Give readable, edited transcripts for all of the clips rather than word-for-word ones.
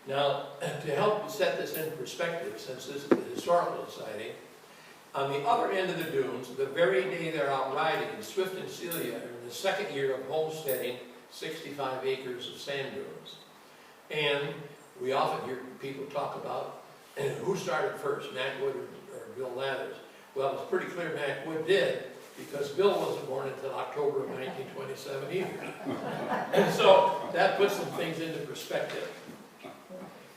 Now, to help set this in perspective, since this is the Historical Society, on the other end of the dunes, the very day they're out riding, Swift and Celia are in the second year of homesteading 65 acres of sand dunes. And we often hear people talk about who started first, Mac Wood or Bill Lathers. Well, it's pretty clear Mac Wood did, because Bill wasn't born until October of 1927 either. And so that puts some things into perspective.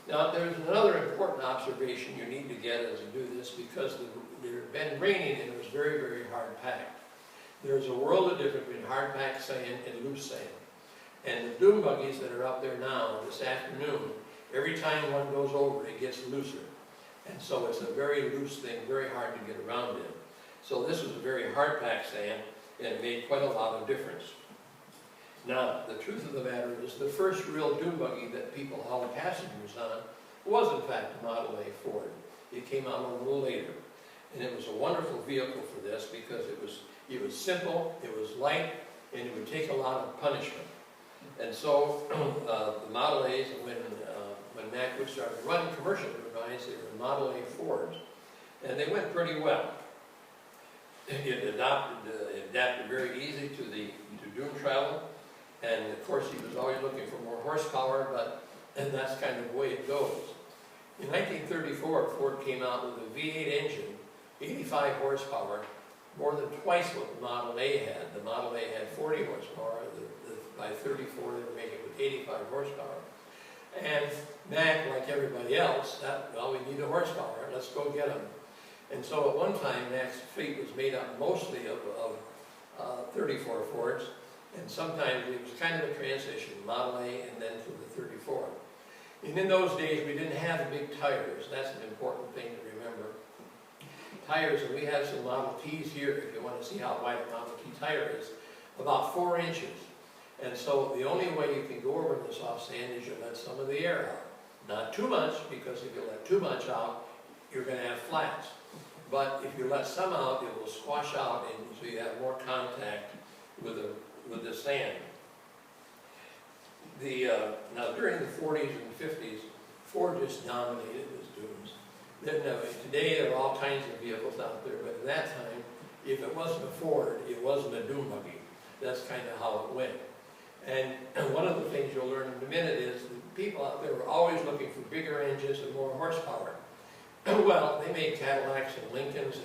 Now, there's another important observation you need to get as you do this, because it had been raining and it was very, very hard packed. There's a world of difference between hard packed sand and loose sand. And the dune buggies that are up there now this afternoon, every time one goes over, it gets looser. And so it's a very loose thing, very hard to get around in. So this was a very hard packed sand, and it made quite a lot of difference. Now, the truth of the matter is, the first real dune buggy that people hauled passengers on was in fact a Model A Ford. It came out a little later. And it was a wonderful vehicle for this, because it was simple, it was light, and it would take a lot of punishment. And so the Model A's, when Mac Wood started running commercial turbines, they were Model A Fords, and they went pretty well. It adapted very easy to dune travel, and of course he was always looking for more horsepower, and that's kind of the way it goes. In 1934, Ford came out with a V8 engine, 85 horsepower, more than twice what the Model A had. The Model A had 40 horsepower. By 34, they were making it with 85 horsepower. And Mac, like everybody else, well, we need a horsepower, let's go get them. And so at one time, Mac's fleet was made up mostly of 34 Fords, and sometimes it was kind of a transition, Model A and then to the 34. And in those days, we didn't have big tires. That's an important thing to remember. Tires, and we have some Model Ts here, if you want to see how wide a Model T tire is, about 4 inches. And so the only way you can go over the soft sand is you let some of the air out. Not too much, because if you let too much out, you're going to have flats. But if you let some out, it will squash out, and so you have more contact with the sand. Now during the 40s and 50s, Ford just dominated those dunes. Today there are all kinds of vehicles out there, but at that time, if it wasn't a Ford, it wasn't a dune buggy. That's kind of how it went. And one of the things you'll learn in a minute is that people out there were always looking for bigger engines and more horsepower. Well, they made Cadillacs and Lincolns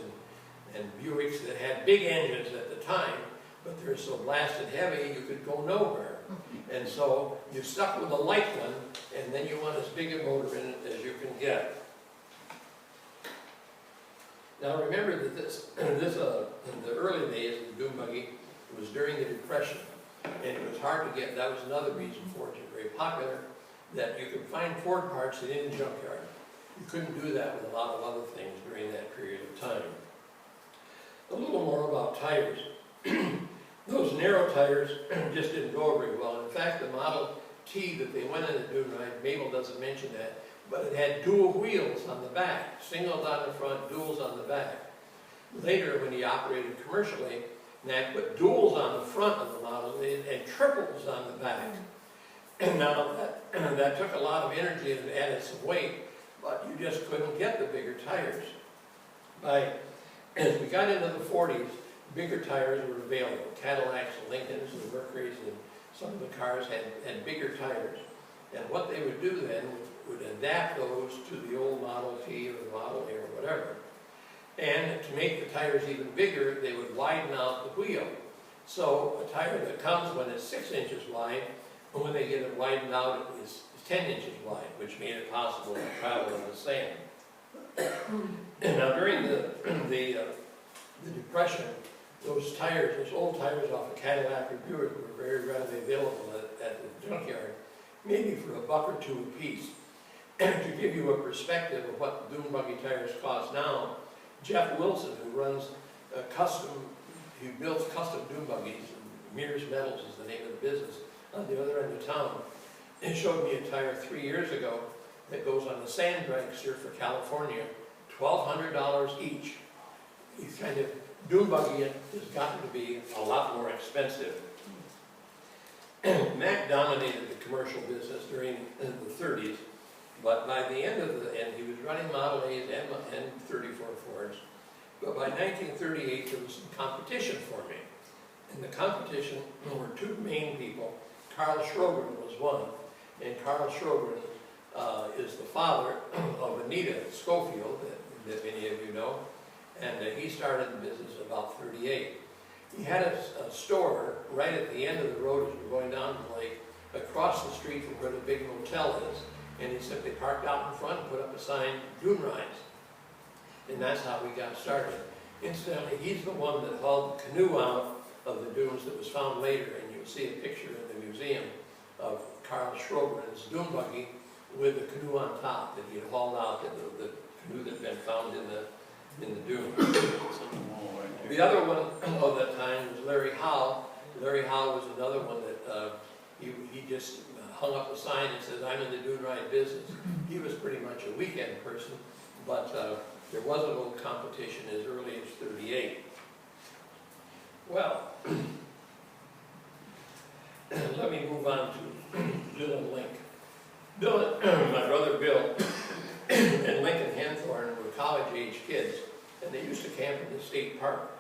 and Buicks that had big engines at the time, but they're so blasted heavy you could go nowhere. And so you stuck with a light one, and then you want as big a motor in it as you can get. Now remember that in the early days of the dune buggy, it was during the Depression, and it was hard to get. That was another reason Fords were very popular, that you could find Ford parts in any junkyard. You couldn't do that with a lot of other things during that period of time. A little more about tires. Those narrow tires just didn't go very well. In fact, the Model T that they went in the dune ride, Mabel doesn't mention that, but it had dual wheels on the back, singles on the front, duals on the back. Later, when he operated commercially, Mac put duals on the front of the Model and triples on the back. And now that took a lot of energy and added some weight, but you just couldn't get the bigger tires. As we got into the 40s, bigger tires were available. Cadillacs, Lincolns, and Mercuries, and some of the cars had bigger tires. And what they would do then would adapt those to the old Model T or the Model A or whatever. And to make the tires even bigger, they would widen out the wheel. So a tire that comes when it's 6 inches wide, and when they get it widened out, it's 10 inches wide, which made it possible to travel in the sand. Now during the Depression, those tires, those old tires off a Cadillac or Buick were very readily available at the junkyard, maybe for $1 or $2 a piece. And to give you a perspective of what dune buggy tires cost now, Jeff Wilson, who runs he builds custom dune buggies, Mears Metals is the name of the business, on the other end of town, and showed me a tire 3 years ago that goes on the sand dragster for California, $1,200 each. These kind of dune buggy has gotten to be a lot more expensive. Mac dominated the commercial business during the 30s. But by the end of and he was running Model A's and 34 Fords, but by 1938 there was some competition for me. In the competition, there were two main people. Carl Schrogren was one, and Carl Schrogren is the father of Anita Schofield, that many of you know, and he started the business about 38. He had a store right at the end of the road as you're going down the lake, across the street from where the big motel is, and he simply parked out in front and put up a sign, Dune Rides. And that's how we got started. Incidentally, he's the one that hauled the canoe out of the dunes that was found later, and you'll see a picture in the museum of Carl Schrogren's dune buggy with the canoe on top that he had hauled out, the canoe that had been found in the dune. The other one of that time was Larry Howe. Larry Howe was another one that he just hung up a sign and says, I'm in the dune ride business. He was pretty much a weekend person, but there was a little competition as early as 38. Well, let me move on to Bill and Link. Bill, my brother Bill, and Link and Hanthorne were college-age kids, and they used to camp in the state park.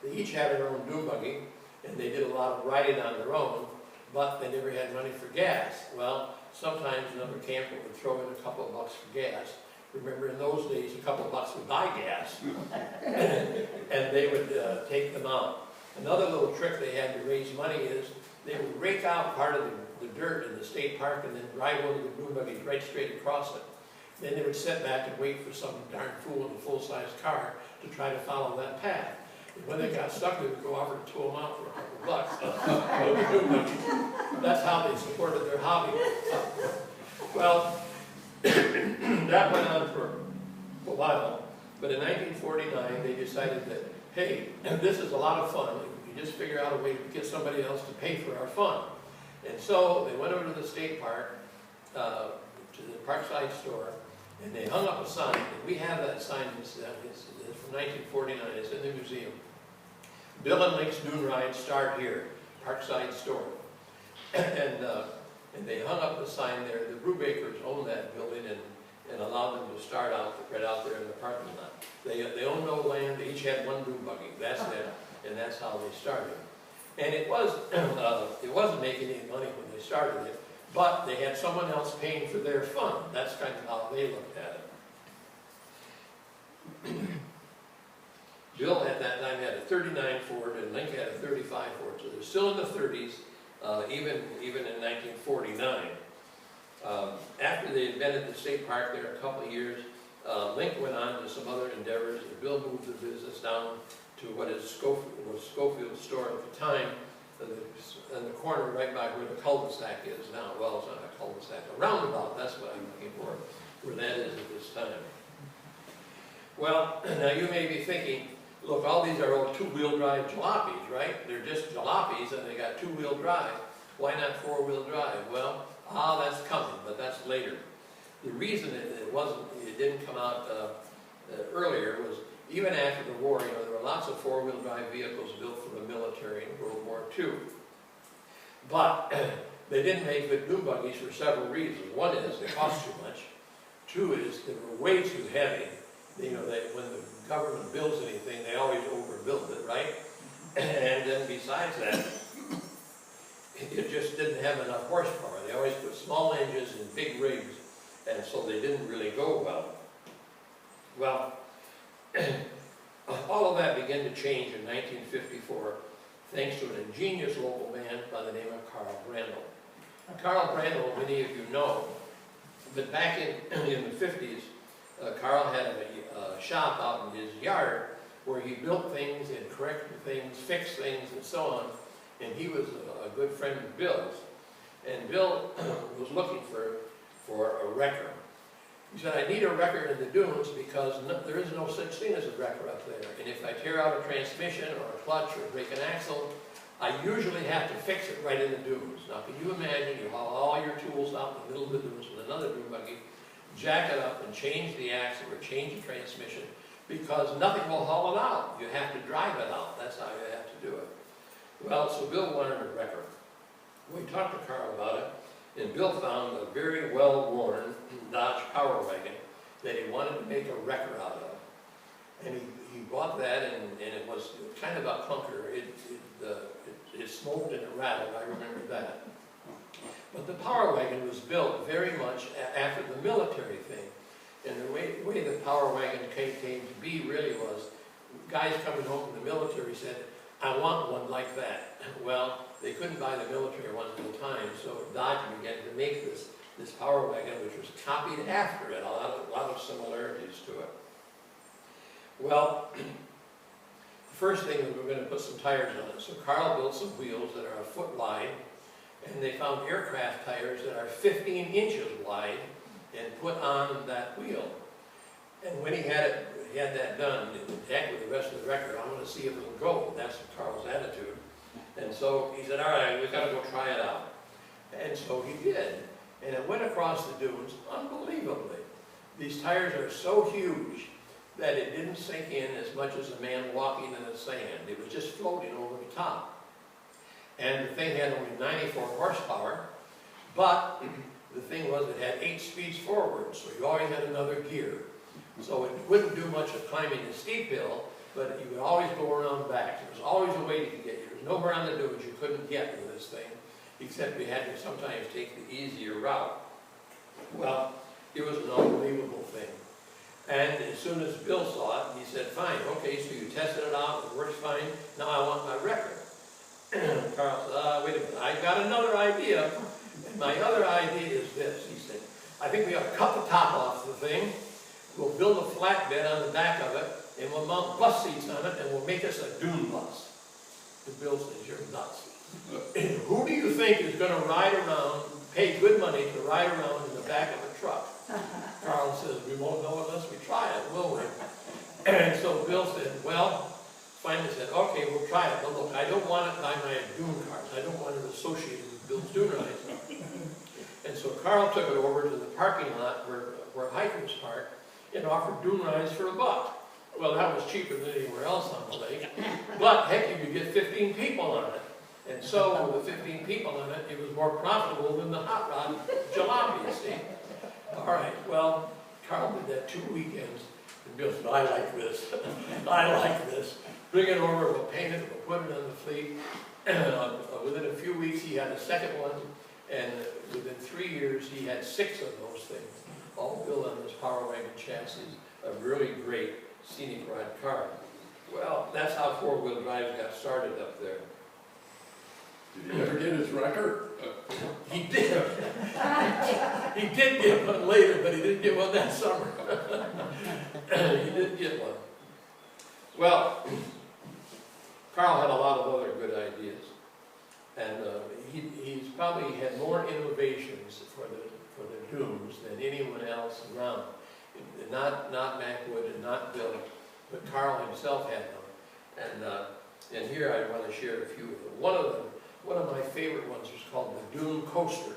They each had their own dune buggy, and they did a lot of riding on their own, but they never had money for gas. Well, sometimes another camper would throw in a couple of bucks for gas. Remember, in those days, a couple of bucks would buy gas, and they would take them out. Another little trick they had to raise money is they would rake out part of the dirt in the state park and then drive one of the dune buggies right straight across it. Then they would sit back and wait for some darn fool in a full-size car to try to follow that path. And when they got stuck, they would go over and tow them out for a couple of bucks. That's how they supported their hobby. Well, that went on for a while, but in 1949 they decided that, hey, this is a lot of fun if we just figure out a way to get somebody else to pay for our fun. And so they went over to the state park, to the Parkside store, and they hung up a sign, and we have that sign, it's from 1949, it's in the museum. Bill and Link's Dune Ride start here, Parkside store. And they hung up the sign there. The Brubakers owned that building and allowed them to start out right out there in the parking lot. They owned no land, they each had one dune buggy, that's it, and that's how they started. And it wasn't making any money when they started it, but they had someone else paying for their fun. That's kind of how they looked at it. Bill at that time had a 39 Ford and Link had a 35 Ford, so they're still in the 30s, even in 1949. After they had been at the state park there a couple of years, Link went on to some other endeavors, and Bill moved the business down to what is Schofield's store at the time, in the corner right by where the cul-de-sac is now. Well, it's not a cul-de-sac, a roundabout, that's what I'm looking for, where that is at this time. Well, now you may be thinking, look, all these are old two-wheel drive jalopies, right? They're just jalopies and they got two-wheel drive. Why not four-wheel drive? Well, that's coming, but that's later. The reason it didn't come out earlier was even after the war, there were lots of four-wheel drive vehicles built for the military in World War II. But they didn't make good dune buggies for several reasons. One is they cost too much. Two is they were way too heavy. When the government builds anything, they always overbuild it, right? And then besides that, it just didn't have enough horsepower. They always put small engines in big rigs, and so they didn't really go well. Well, all of that began to change in 1954, thanks to an ingenious local man by the name of Carl Brandel. Carl Brandel, many of you know, but back in the 50s, Carl had a shop out in his yard where he built things and corrected things, fixed things, and so on. And he was a good friend of Bill's. And Bill was looking for a wrecker. He said, I need a wrecker in the dunes because there is no such thing as a wrecker up there. And if I tear out a transmission or a clutch or break an axle, I usually have to fix it right in the dunes. Now, can you imagine you haul all your tools out in the middle of the dunes with another dune buggy, jack it up and change the axle or change the transmission, because nothing will haul it out. You have to drive it out. That's how you have to do it. Well, so Bill wanted a wrecker. We talked to Carl about it, and Bill found a very well-worn that he wanted to make a wrecker out of. And he bought that, and it was kind of a clunker. It smoked and it rattled, I remember that. But the Power Wagon was built very much after the military thing. And the way the Power Wagon came to be really was, guys coming home from the military said, I want one like that. Well, they couldn't buy the military one at the time, so Dodge began to make this Power Wagon, which was copied after it, a lot of similarities to it. Well, the first thing was we were going to put some tires on it. So Carl built some wheels that are a foot wide, and they found aircraft tires that are 15 inches wide and put on that wheel. And when he had that done, heck with the rest of the record, I want to see if it'll go. That's Carl's attitude. And so he said, all right, we've got to go try it out. And so he did. And it went across the dunes unbelievably. These tires are so huge that it didn't sink in as much as a man walking in the sand. It was just floating over the top. And the thing had only 94 horsepower, but the thing was it had 8 speeds forward, so you always had another gear. So it wouldn't do much of climbing a steep hill, but you could always go around back. There was always a way to get you. There was nowhere on the dunes you couldn't get with this thing, except we had to sometimes take the easier route. Well, it was an unbelievable thing. And as soon as Bill saw it, he said, fine, okay, so you tested it out, it works fine, now I want my record. Carl said, wait a minute, I got another idea. And my other idea is this. He said, I think we ought to cut the top off the thing, we'll build a flatbed on the back of it, and we'll mount bus seats on it, and we'll make us a dune bus. And Bill says, you're nuts. And who do you think is going to ride around, pay good money to ride around in the back of a truck? Carl says, we won't know unless we try it, will we? And so Bill said, well, finally said, okay, we'll try it. But look, I don't want it by my dune cars. I don't want it associated with Bill's dune rides. And so Carl took it over to the parking lot where hikers park and offered dune rides for $1. Well, that was cheaper than anywhere else on the lake. But heck, you could get 15 people on it. And so with the 15 people on it, it was more profitable than the hot rod jalopy, you see. All right, well, Carl did that 2 weekends, and Bill said, I like this, I like this. Bring it over, we'll paint it, we'll put it on the fleet. And within a few weeks, he had a second one, and within 3 years, he had 6 of those things, all built on this Power Wagon chassis, a really great scenic ride car. Well, that's how four-wheel drive got started up there. Did he ever get his record? He did. He did get one later, but he didn't get one that summer. He did get one. Well, Carl had a lot of other good ideas, and he's probably had more innovations for the dunes than anyone else around. Not Macwood and not Bill, but Carl himself had them. And here I want to share a few of them. One of my favorite ones was called the Dune Coaster.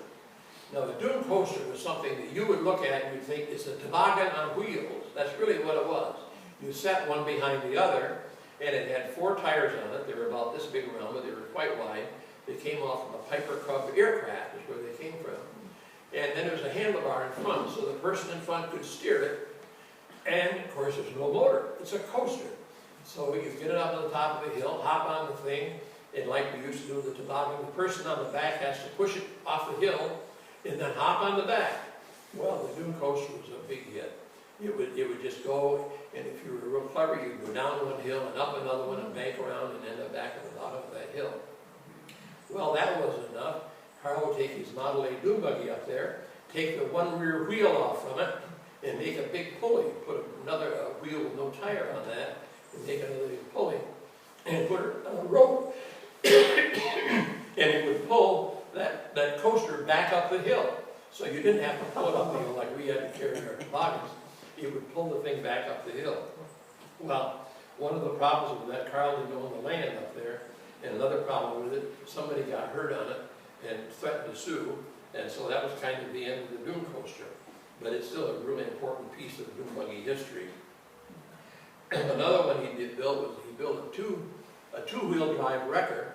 Now the Dune Coaster was something that you would look at and you'd think it's a toboggan on wheels. That's really what it was. You set one behind the other, and it had 4 tires on it. They were about this big around, but they were quite wide. They came off from a Piper Cub aircraft, is where they came from. And then there was a handlebar in front, so the person in front could steer it. And of course there's no motor. It's a coaster. So you get it up on the top of the hill, hop on the thing, and like we used to do with the toboggan, the person on the back has to push it off the hill and then hop on the back. Well, the Dune Coaster was a big hit. It would just go, and if you were real clever, you'd go down one hill and up another one and bank around and end up back at the bottom of that hill. Well, that wasn't enough. Carl would take his Model A dune buggy up there, take the one rear wheel off from it, and make a big pulley. Put another wheel with no tire on that, and make another big pulley, and put it on a rope. And it would pull that coaster back up the hill. So you didn't have to pull it up the hill like we had to carry our toboggans. It would pull the thing back up the hill. Well, one of the problems with that, Carl didn't own the land up there, and another problem with it, somebody got hurt on it and threatened to sue, and so that was kind of the end of the Dune Coaster. But it's still a really important piece of Dune buggy history. Another one he built was he built a two-wheel drive wrecker,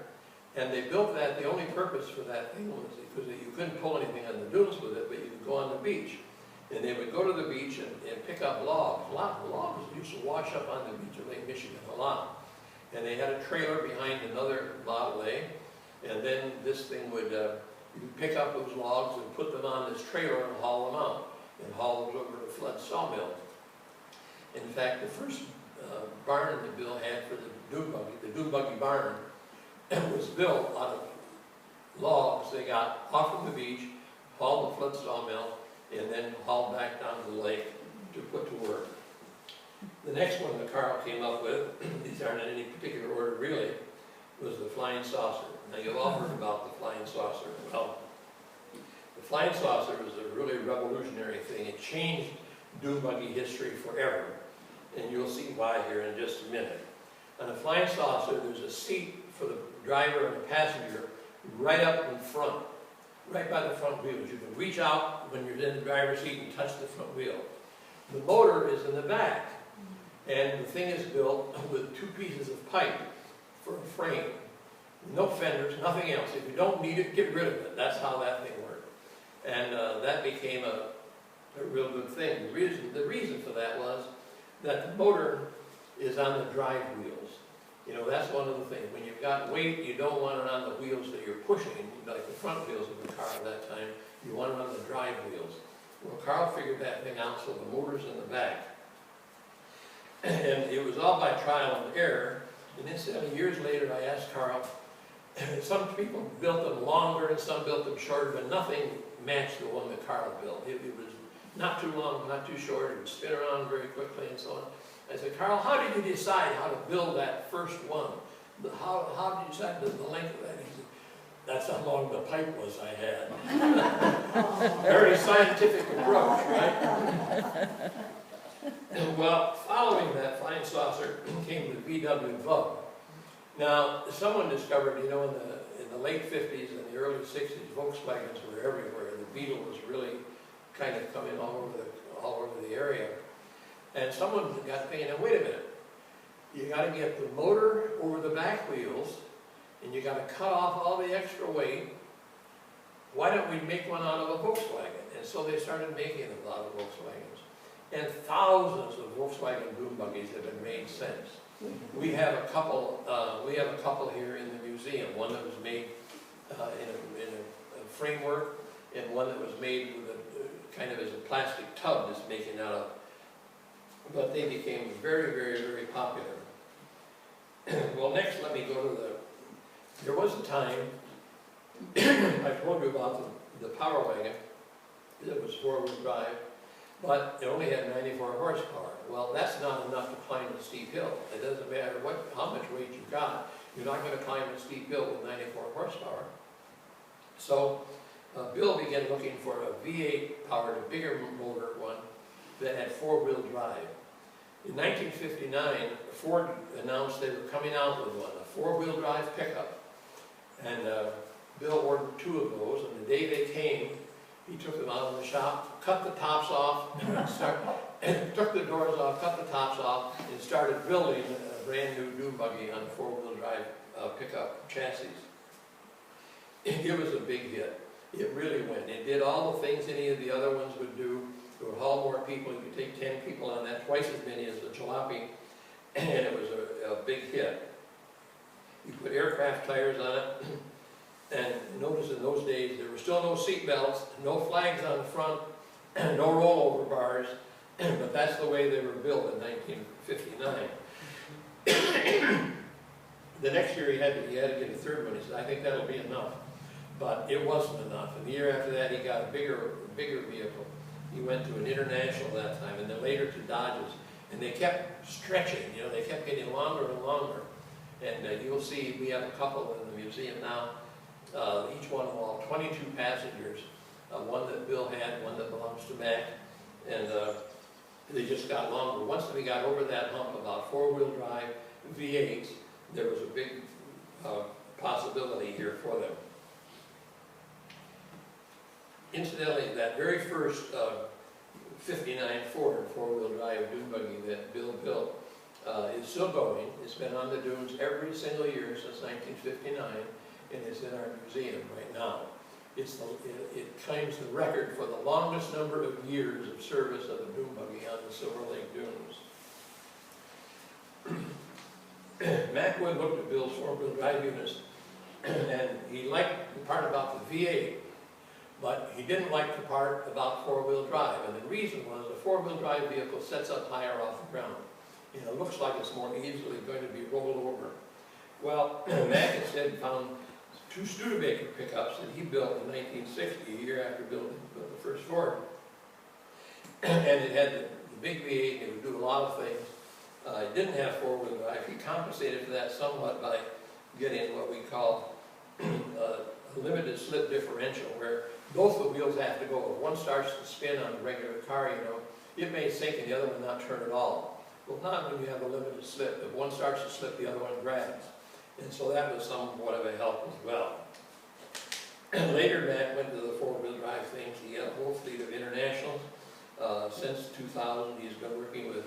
and they built that. The only purpose for that thing was because you couldn't pull anything on the dunes with it, but you could go on the beach. And they would go to the beach and pick up logs. A lot of logs used to wash up on the beach of Lake Michigan a lot. And they had a trailer behind another Model A, and then this thing would, you'd pick up those logs and put them on this trailer and haul them out, and haul them over to Flood Sawmill. In fact, the first barn that Bill had for the Dune Buggy barn, was built out of logs they got off of the beach, hauled to Flood Sawmill, and then hauled back down to the lake to put to work. The next one that Carl came up with, these aren't in any particular order really, was the flying saucer. Now you've all heard about the flying saucer. Well, the flying saucer was a really revolutionary thing. It changed dune buggy history forever, and you'll see why here in just a minute. On a flying saucer, there's a seat for the driver and the passenger right up in front, right by the front wheels. You can reach out when you're in the driver's seat and touch the front wheel. The motor is in the back, and the thing is built with 2 pieces of pipe for a frame. No fenders, nothing else. If you don't need it, get rid of it. That's how that thing worked. And that became a real good thing. The reason for that was that the motor is on the drive wheels. You know, that's one of the things. When you've got weight, you don't want it on the wheels that you're pushing, like the front wheels of the car at that time. You want it on the drive wheels. Well, Carl figured that thing out, so the motor's in the back. And it was all by trial and error. And incidentally, years later, I asked Carl, some people built them longer and some built them shorter, but nothing matched the one that Carl built. It was not too long, not too short. It would spin around very quickly and so on. I said, Carl, how did you decide how to build that first one? How did you decide the length of that? He said, that's how long the pipe was I had. Very scientific approach, right? Well, following that flying saucer came the VW Bug. Now, someone discovered, you know, in the late 50s and the early 60s, Volkswagens were everywhere. The Beetle was really kind of coming all over the area. And someone got thinking, now wait a minute, you got to get the motor over the back wheels, and you got to cut off all the extra weight. Why don't we make one out of a Volkswagen? And so they started making a lot of Volkswagens. And thousands of Volkswagen dune buggies have been made since. We have a couple here in the museum. One that was made in a framework, and one that was made with a kind of as a plastic tub that's making out of. But they became very, very, very popular. Well, next, let me go to there was a time, I told you about the Power Wagon, that was 4-wheel drive, but it only had 94 horsepower. Well, that's not enough to climb a steep hill. It doesn't matter how much weight you've got, you're not going to climb a steep hill with 94 horsepower. So, Bill began looking for a V8 powered, a bigger motor one, that had 4-wheel drive. In 1959, Ford announced they were coming out with one, a 4-wheel drive pickup. And Bill ordered 2 of those, and the day they came, he took them out of the shop, cut the tops off, took the doors off, cut the tops off, and started building a brand new dune buggy on 4-wheel drive pickup chassis. It was a big hit. It really went. It did all the things any of the other ones would do. It would haul more people. You could take 10 people on that, twice as many as the jalopy, and it was a big hit. You put aircraft tires on it, and notice in those days there were still no seat belts, no flags on the front, no rollover bars, but that's the way they were built in 1959. The next year he had to get a 3rd one. He said, I think that'll be enough. But it wasn't enough. And the year after that he got a bigger vehicle. He went to an International that time, and then later to Dodges. And they kept stretching, you know, they kept getting longer and longer. And you'll see we have a couple in the museum now. Each one will have 22 passengers. One that Bill had, one that belongs to Mac. And they just got longer. Once we got over that hump about 4-wheel drive V8s, there was a big possibility here for them. Incidentally, that very first 59 Ford 4-wheel drive dune buggy that Bill built is still going. It's been on the dunes every single year since 1959, and it's in our museum right now. it claims the record for the longest number of years of service of a dune buggy on the Silver Lake dunes. Mac Wood looked at Bill's four-wheel drive units, and he liked the part about the V8, but he didn't like the part about four-wheel drive. And the reason was a four-wheel drive vehicle sets up higher off the ground. And it looks like it's more easily going to be rolled over. Well, Mac instead found two Studebaker pickups that he built in 1960, a year after building the first Ford. And it had the big V8, and it would do a lot of things. It didn't have four-wheel drive. He compensated for that somewhat by getting what we call a limited slip differential, where both the wheels have to go. If one starts to spin on a regular car, you know, it may sink and the other one not turn at all. Well, not when you have a limited slip. If one starts to slip, the other one grabs. And so that was somewhat of a help as well. Later, Matt went to the four-wheel drive things. He had a whole fleet of Internationals. Since 2000, he's been working with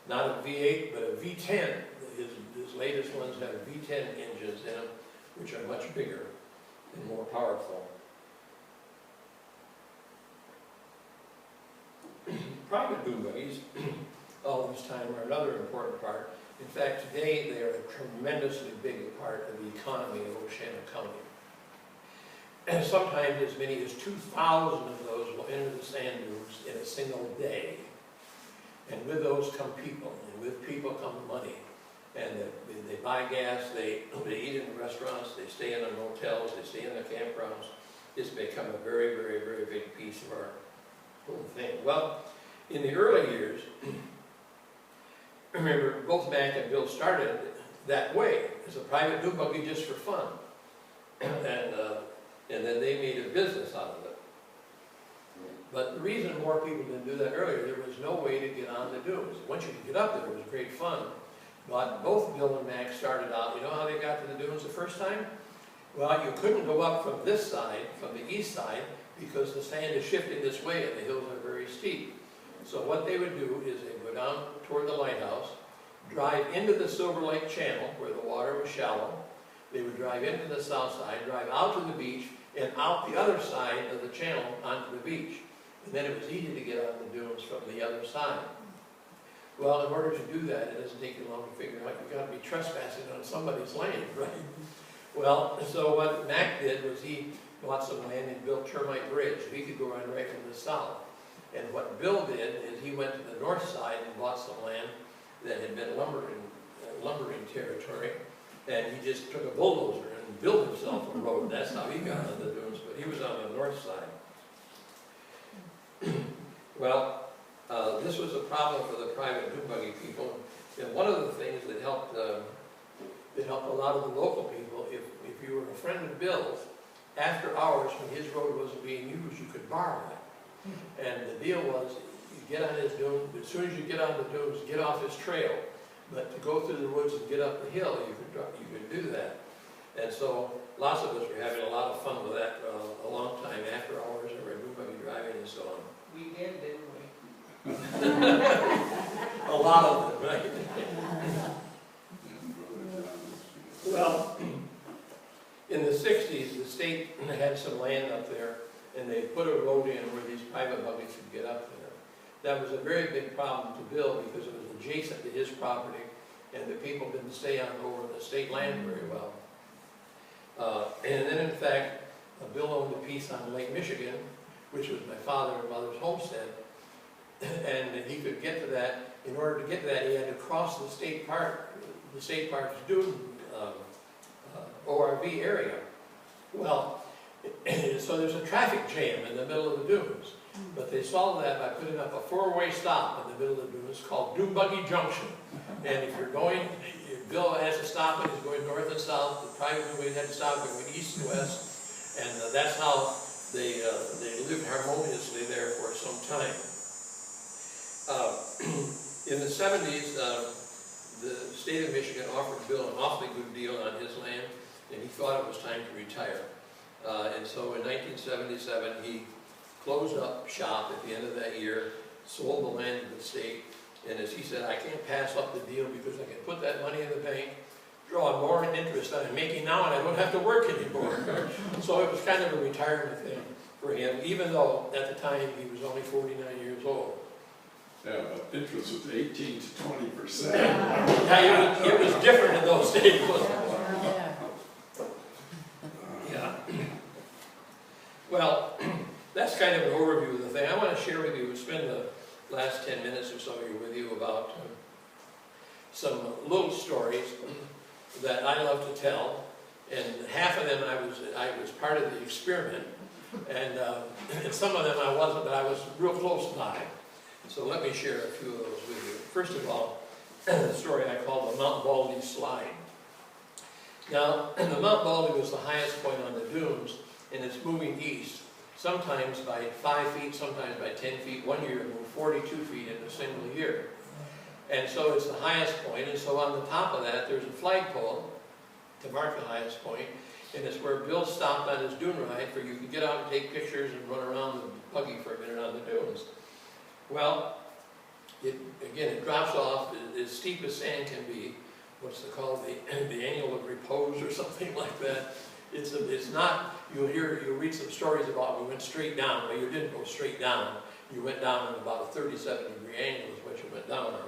not a V8, but a V10. His latest ones have V10 engines in them, which are much bigger and more powerful. Private dune buggies, all this time, are another important part. In fact, today they are a tremendously big part of the economy of Oceana County. And sometimes as many as 2,000 of those will enter the sand dunes in a single day. And with those come people, and with people come money. And they buy gas, they eat in the restaurants, they stay in the motels, they stay in the campgrounds. It's become a very, very, very big piece of our whole thing. Well, in the early years, remember, both Mac and Bill started that way, as a private dune buggy just for fun. And then they made a business out of it. But the reason more people didn't do that earlier, there was no way to get on the dunes. Once you could get up there, it was great fun. But both Bill and Mac started out, you know how they got to the dunes the first time? Well, you couldn't go up from this side, from the east side, because the sand is shifting this way and the hills are very steep. So what they would do is they would go down toward the lighthouse, drive into the Silver Lake Channel, where the water was shallow. They would drive into the south side, drive out to the beach, and out the other side of the channel onto the beach. And then it was easy to get on the dunes from the other side. Well, in order to do that, it doesn't take you long to figure out you've got to be trespassing on somebody's land, right? Well, so what Mac did was he bought some land and built Termite Bridge. He could go right from the south. And what Bill did is he went to the north side and bought some land that had been lumbering territory. And he just took a bulldozer and built himself a road. That's how he got on the dunes, but he was on the north side. Well, this was a problem for the private dune buggy people. And one of the things that helped a lot of the local people, if you were a friend of Bill's, after hours when his road wasn't being used, you could borrow it. And the deal was, you get on his dune, as soon as you get on the dunes, get off his trail. But to go through the woods and get up the hill, you could do that. And so lots of us were having a lot of fun with that a long time after hours, or dune buggy driving and so on. We did, didn't we? A lot of them, right? Well, in the 60s, the state had some land up there, and they put a road in where these private buggies could get up there. That was a very big problem to Bill because it was adjacent to his property, and the people didn't stay on over the state land very well. And then, in fact, Bill owned a piece on Lake Michigan, which was my father and mother's homestead, and he could get to that. In order to get to that, he had to cross the state park's dune ORV area. Well, so there's a traffic jam in the middle of the dunes, but they solved that by putting up a four-way stop in the middle of the dunes called Dune Buggy Junction. And if you're going, Bill has to stop and he's going north and south. The private dune had to stop going east and west, and that's how they lived harmoniously there for some time. In the 70s, the state of Michigan offered Bill an awfully good deal on his land, and he thought it was time to retire. And so in 1977, he closed up shop at the end of that year, sold the land to the state, and as he said, I can't pass up the deal because I can put that money in the bank, draw more interest than I'm making now, and I don't have to work anymore. So it was kind of a retirement thing for him, even though at the time he was only 49 years old. Yeah, but interest was 18 to 20%. Yeah, it was different in those days, wasn't it? Yeah. Well, that's kind of an overview of the thing. I want to share with you, spend the last 10 minutes or so here with you about some little stories that I love to tell, and half of them I was part of the experiment, and some of them I wasn't, but I was real close by. So let me share a few of those with you. First of all, the story I call the Mount Baldy Slide. Now, the Mount Baldy was the highest point on the dunes, and it's moving east, sometimes by 5 feet, sometimes by 10 feet. One year it moved 42 feet in a single year. And so it's the highest point, and so on the top of that there's a flagpole to mark the highest point, and it's where Bill stopped on his dune ride for you could get out and take pictures and run around the buggy for a minute on the dunes. Well, it drops off as steep as sand can be. What's it called? The angle of repose or something like that. It's not, you'll read some stories about we went straight down. Well, you didn't go straight down. You went down at about a 37-degree angle is what you went down on.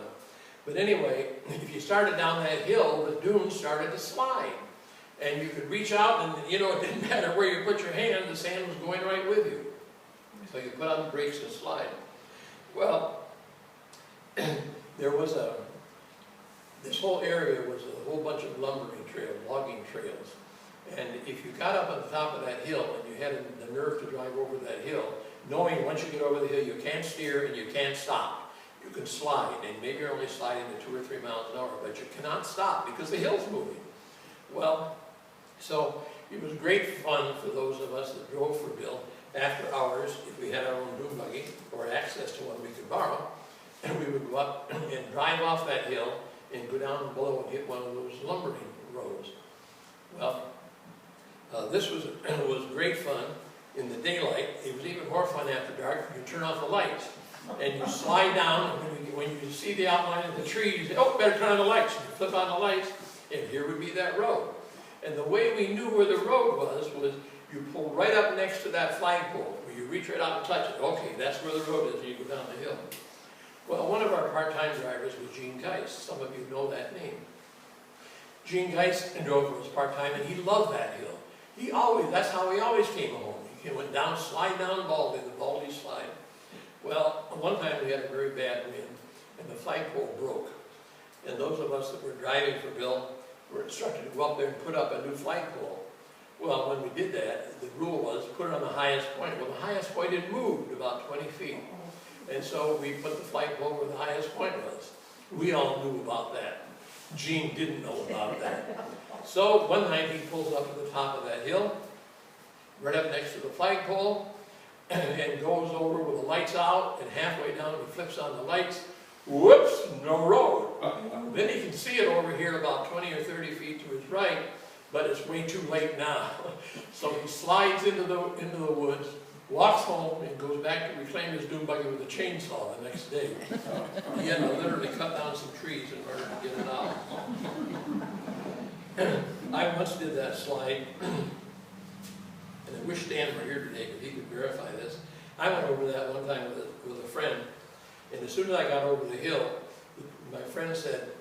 But anyway, if you started down that hill, the dunes started to slide. And you could reach out and, you know, it didn't matter where you put your hand, the sand was going right with you. So you put on the brakes and slide. Well, there was this whole area was a whole bunch of lumbering trails, logging trails. And if you got up on the top of that hill and you had the nerve to drive over that hill, knowing once you get over the hill you can't steer and you can't stop. You can slide, and maybe you're only sliding at 2 or 3 miles an hour, but you cannot stop because the hill's moving. Well, so it was great fun for those of us that drove for Bill after hours, if we had our own dune buggy or access to one we could borrow, and we would go up and drive off that hill and go down below and hit one of those lumbering roads. Well, this was great fun in the daylight. It was even more fun after dark. You turn off the lights and you slide down, and when you see the outline of the trees, you say, oh, better turn on the lights. And you flip on the lights, and here would be that road. And the way we knew where the road was you pull right up next to that flagpole, where you reach right out and touch it. Okay, that's where the road is, and you go down the hill. Well, one of our part-time drivers was Gene Geis. Some of you know that name. Gene Geis drove for us part-time, and he loved that hill. That's how he always came home. He went down, slide down Baldy, the Baldy slide. Well, one time we had a very bad wind, and the flagpole broke. And those of us that were driving for Bill were instructed to go up there and put up a new flagpole. Well, when we did that, the rule was put it on the highest point. Well, the highest point had moved about 20 feet. And so we put the flagpole where the highest point was. We all knew about that. Gene didn't know about that. So one night he pulls up to the top of that hill, right up next to the flagpole, and goes over with the lights out, and halfway down he flips on the lights. Whoops, no road. Then he can see it over here about 20 or 30 feet to his right, but it's way too late now. So he slides into the woods, walks home, and goes back to reclaim his dune buggy with a chainsaw the next day. He had to literally cut down some trees in order to get it out. I once did that slide, and I wish Dan were here today because he could verify this. I went over that one time with a friend, and as soon as I got over the hill, my friend said,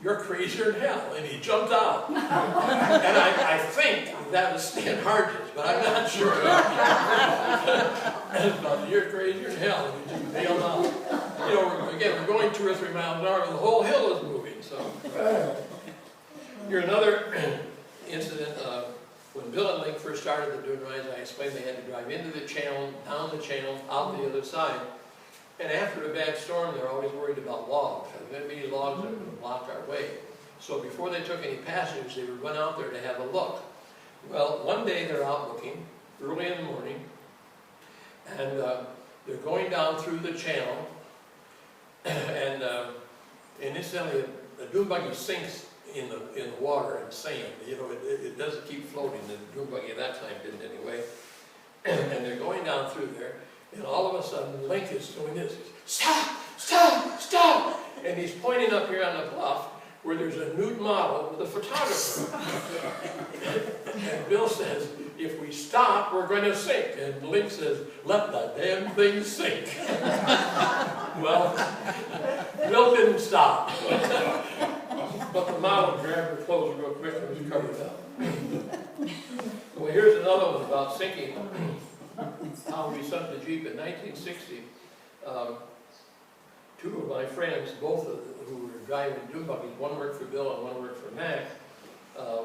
"You're crazier than hell," and he jumped out. And I think that was Stan Harges, but I'm not sure. But you're crazier than hell, and he just bailed out. You know, we're going 2 or 3 miles an hour, and the whole hill is moving. So, here's another incident. When Bill and Link first started the dune rides, I explained they had to drive into the channel, down the channel, out the other side. And after a bad storm, they're always worried about logs. Are there going to be any logs that are going to block our way? So before they took any passengers, they would run out there to have a look. Well, one day they're out looking, early in the morning, and they're going down through the channel, and incidentally, a dune buggy sinks in the water and sand. You know, it doesn't keep floating. The dune buggy at that time didn't anyway. And they're going down through there, and all of a sudden Link is doing this. Stop! Stop! Stop! And he's pointing up here on the bluff, where there's a nude model with a photographer. And Bill says, if we stop, we're going to sink. And Link says, let the damn thing sink. Well, Bill didn't stop. But the model grabbed her clothes real quick and was covered up. Well, here's another one about sinking. How we sunk the Jeep in 1960. Two of my friends, both of them, who were driving Dune buggies, one worked for Bill and one worked for Mac.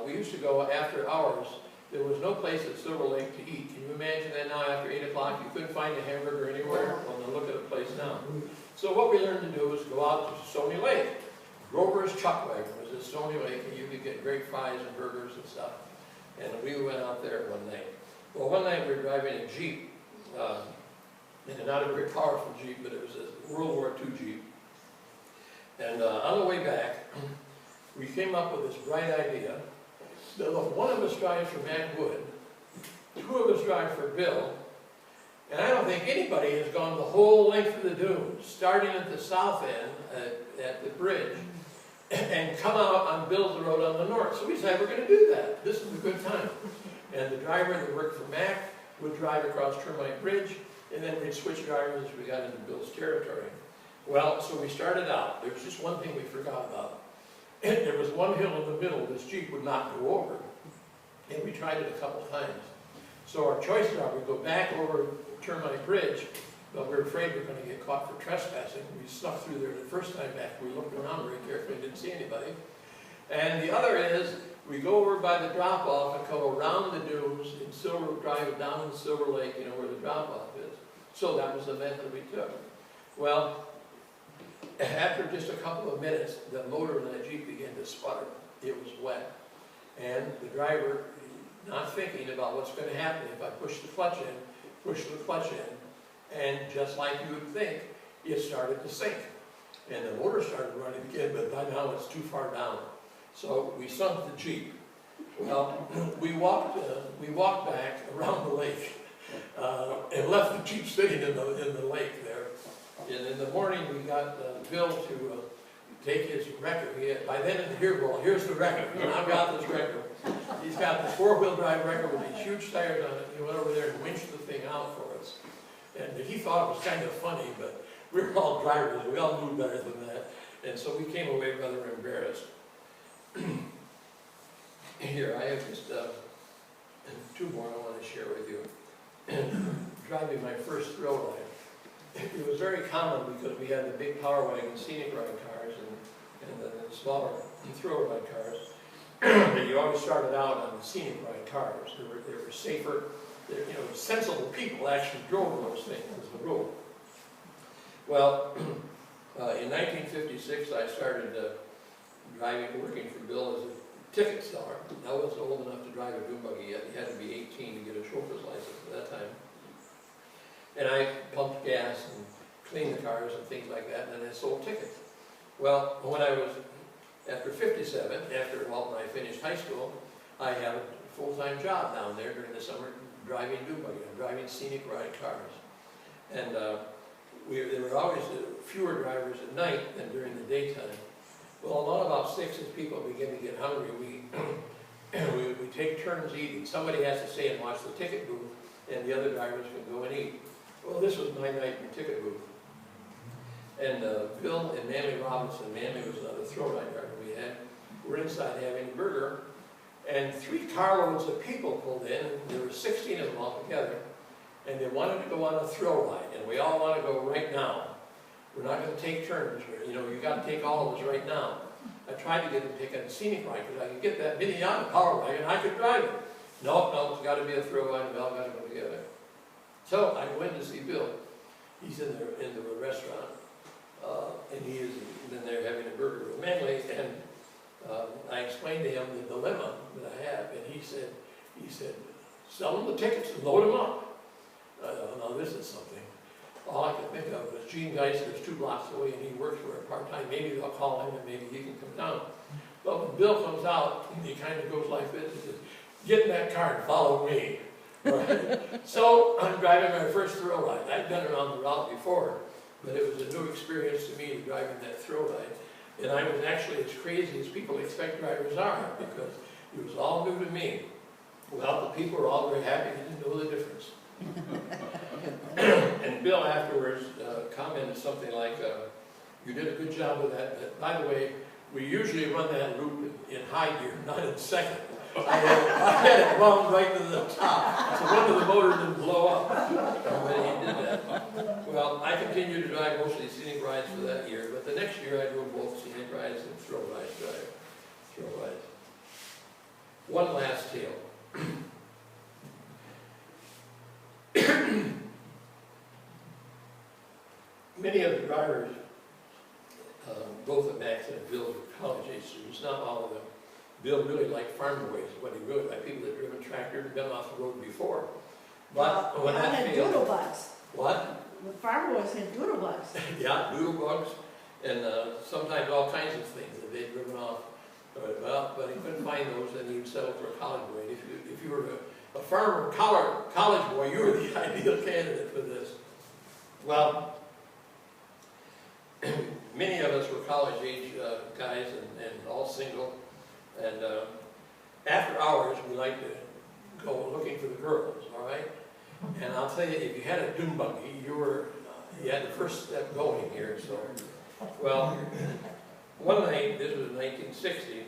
We used to go after hours. There was no place at Silver Lake to eat. Can you imagine that now after 8 o'clock? You couldn't find a hamburger anywhere? Well, now look at a place now. So what we learned to do was go out to Stony Lake. Grover's Chuck Wagon was at Stony Lake, and you could get great fries and burgers and stuff. And we went out there one night. Well, one night we were driving a Jeep, and not a very powerful Jeep, but it was a World War II Jeep. And on the way back, we came up with this bright idea. One of us drives for Matt Wood, two of us drive for Bill, and I don't think anybody has gone the whole length of the dunes, starting at the south end at the bridge, and come out on Bill's Road on the north. So we said, we're going to do that. This is a good time. And the driver that worked for Mac would drive across Termite Bridge, and then we'd switch drivers as we got into Bill's territory. Well, so we started out. There was just one thing we forgot about. And there was one hill in the middle this Jeep would not go over. And we tried it a couple times. So our choices are, we go back over Termite Bridge, but we're afraid we're going to get caught for trespassing. We snuck through there the first time back. We looked around very carefully and didn't see anybody. And the other is, we go over by the drop-off and go around the dunes in Silver, drive down in Silver Lake, you know, where the drop-off is. So that was the method we took. Well, after just a couple of minutes, the motor in that Jeep began to sputter. It was wet. And the driver, not thinking about what's going to happen if I push the clutch in, and just like you would think, it started to sink. And the motor started running again, but by now it's too far down. So we sunk the Jeep. Well, we walked back around the lake and left the Jeep sitting in the lake there. And in the morning, we got Bill to take his record. By then, here's the record. I've got this record. He's got the four-wheel drive record with these huge tires on it. He went over there and winched the thing out for us. And he thought it was kind of funny, but we were all drivers. We all knew better than that. And so we came away rather embarrassed. Here, I have just two more I want to share with you. Driving my first thrill ride. It was very common because we had the big power wagon scenic ride cars and the smaller thrill ride cars. But you always started out on the scenic ride cars. They were safer. You know, sensible people actually drove those things as the rule. Well, in 1956, I started working for Bill as a ticket seller. I wasn't old enough to drive a dune buggy yet. You had to be 18 to get a chauffeur's license at that time. And I pumped gas and cleaned the cars and things like that, and then I sold tickets. Well, when I was, after 57, after Walt and I finished high school, I had a full-time job down there during the summer driving dune buggy, driving scenic ride cars. And there were always fewer drivers at night than during the daytime. Well, along about 6, as people begin to get hungry, we take turns eating. Somebody has to stay and watch the ticket booth, and the other drivers can go and eat. Well, this was my night in the ticket booth. And Bill and Mammy Robinson, Mammy was another thrill ride driver we had, were inside having a burger, and 3 carloads of people pulled in, and there were 16 of them all together, and they wanted to go on a thrill ride, and we all want to go right now. We're not going to take turns. You know, you got to take all of us right now. I tried to get them to take a scenic ride because I could get that Minnetonka power wagon and I could drive it. No, it's got to be a thrill ride, and we all got to go together. So I went to see Bill. He's in the restaurant, and he is in there having a burger with Manley, and I explained to him the dilemma that I have, and he said, sell them the tickets and load them up. Now this is something. All I could think of was Gene Geisler's 2 blocks away, and he works for a part-time. Maybe they'll call him, and maybe he can come down. But when Bill comes out, he kind of goes like this. He says, get in that car and follow me. Right? So I'm driving my first thrill ride. I'd done it on the route before, but it was a new experience to me driving that thrill ride. And I was actually as crazy as people expect drivers are, because it was all new to me. Well, the people were all very happy, they didn't know the difference. And Bill afterwards commented something like, you did a good job with that, but by the way, we usually run that loop in high gear, not in second. I had it wound right to the top, so one of the motors didn't blow up when he did that. Well, I continued to drive mostly scenic rides for that year, but the next year I drove both scenic rides and thrill rides. One last tale. Many of the drivers, both at Max and Bill, were college-age students, not all of them. Bill really liked farm boys, what he really liked, people that had driven tractor and been off the road before. But when that failed... doodle bugs. What? The farm boys had doodle bugs. Yeah, doodle bugs, and sometimes all kinds of things that they'd driven off. But he couldn't find those, and he'd settle for a college boy. And if you were a farmer college boy, you were the ideal candidate for this. Well, many of us were college-age guys and all single. And after hours, we liked to go looking for the girls, all right? And I'll tell you, if you had a Dune buggy, you had the first step going here. So, well, one night, this was in 1960,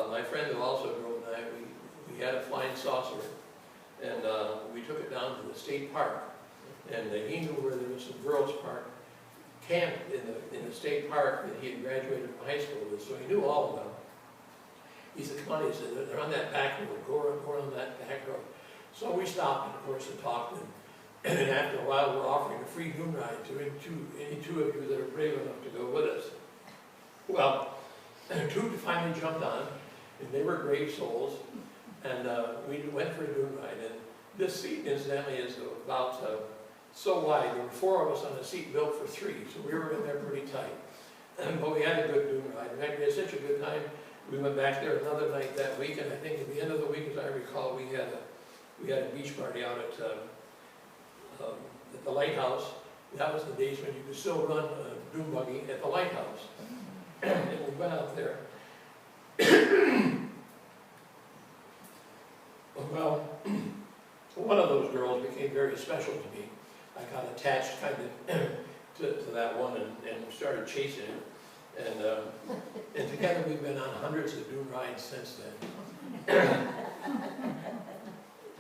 my friend who also drove and I, we had a flying saucer, and we took it down to the state park. And he knew where there was some girls' park, camped in the state park that he had graduated from high school with, so he knew all of them. He said, come on, he said, they're on that back road, go around that back road. So we stopped, of course, and talked, and then after a while, we're offering a free Dune ride to any two of you that are brave enough to go with us. Well, two finally jumped on, and they were brave souls, and we went for a Dune ride. And this seat, incidentally, is about so wide. There were four of us on a seat built for three, so we were in there pretty tight. But we had a good Dune ride. In fact, we had such a good time. We went back there another night that week, and I think at the end of the week, as I recall, we had a beach party out at the lighthouse. That was the days when you could still run a Dune buggy at the lighthouse. And we went out there. Well, one of those girls became very special to me. I got attached kind of to that one and started chasing it. And together we've been on hundreds of Dune rides since then.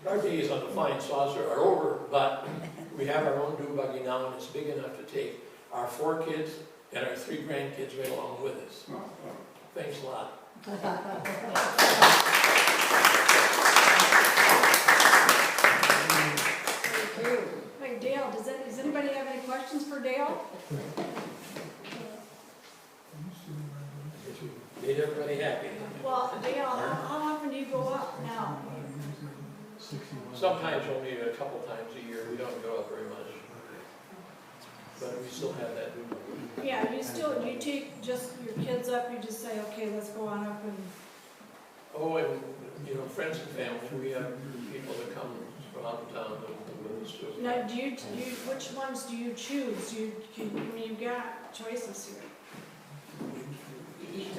Our days on the flying saucer are over, but we have our own Dune buggy now, and it's big enough to take our 4 kids and our 3 grandkids right along with us. Thanks a lot. Thank you. Hey, Dale, does anybody have any questions for Dale? Made everybody happy. Well, Dale, how often do you go up now? Sometimes only a couple times a year. We don't go up very much. But we still have that Dune buggy. Yeah, you take just your kids up, you just say, okay, let's go on up and... Oh, and, friends and family, we have people that come from out of town with us too. Now, which ones do you choose? You've got choices here.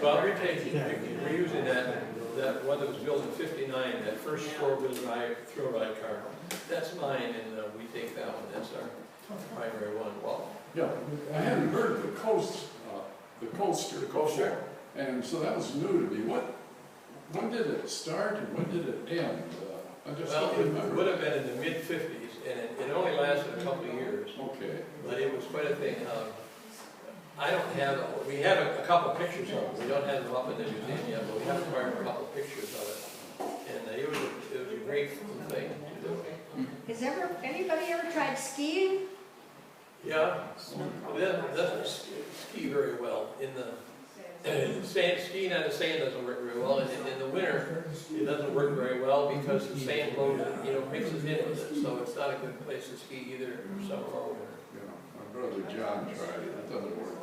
Well, we're using that one that was built in '59, that first four-wheel drive thrill ride car. That's mine, and we take that one. That's our primary one. Well, Yeah, I hadn't heard of the coaster. The coaster? And so that was new to me. When did it start and when did it end? I just well, don't remember. It would have been in the mid-'50s, and it only lasted a couple of years. Okay. But it was quite a thing. We have a couple of pictures of it. We don't have them up in the museum yet, but we have acquired a couple of pictures of it. And it was a great fun thing to do. Has anybody ever tried skiing? Yeah, that doesn't ski very well. Skiing on the sand doesn't work very well. And in the winter, it doesn't work very well because the sand blows, mixes in with it. So it's not a good place to ski either summer or winter. Yeah, my brother John tried it. It doesn't work.